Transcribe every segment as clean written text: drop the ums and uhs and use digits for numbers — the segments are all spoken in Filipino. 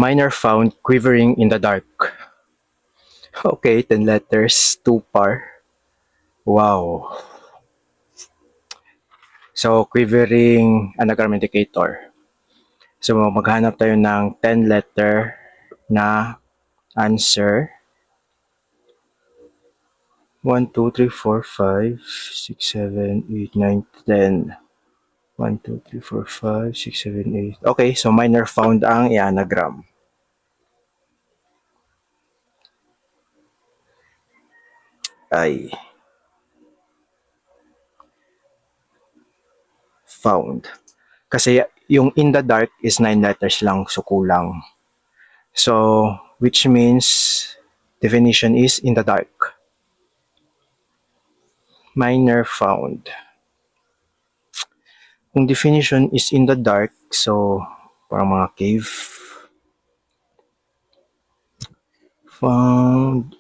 Miner found quivering in the dark. Okay, 10 letters, 2 par. Wow. So, quivering anagram indicator. So, maghanap tayo ng 10 letter na answer. 1, 2, 3, 4, 5, 6, 7, 8, 9, 10. 1, 2, 3, 4, 5, 6, 7, 8. Okay, so miner found ang i-anagram. Ay, found. Kasi yung in the dark is 9 letters lang, so kulang. So, which means definition is in the dark. Miner found. Kung definition is in the dark, so parang mga cave. Found.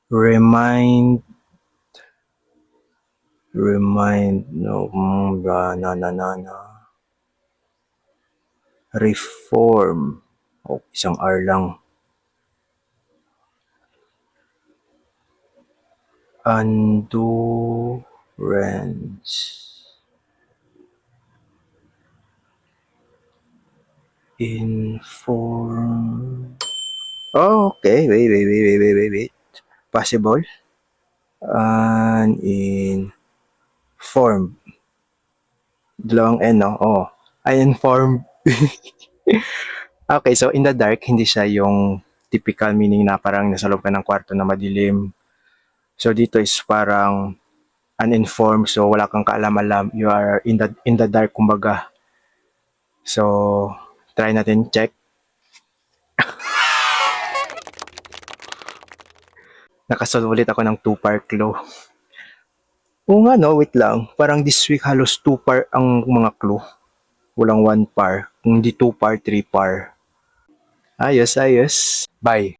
Remind. No, na. Reform. Oh, isang R lang. Endurance. Inform. Oh, okay. Wait. Possible. Uninformed. Dalawang N, no? Oh. Uninformed. Okay, so in the dark, hindi siya yung typical meaning na parang nasa loob ka ng kwarto na madilim. So dito is parang uninformed, so wala kang kaalam-alam. You are in the dark, kumbaga. So, try natin check. Nakasolve ulit ako ng 2-par clue. Oo nga no, wait lang. Parang this week halos 2-par ang mga clue. Walang 1-par. Kung hindi 2-par, 3-par. Ayos. Bye.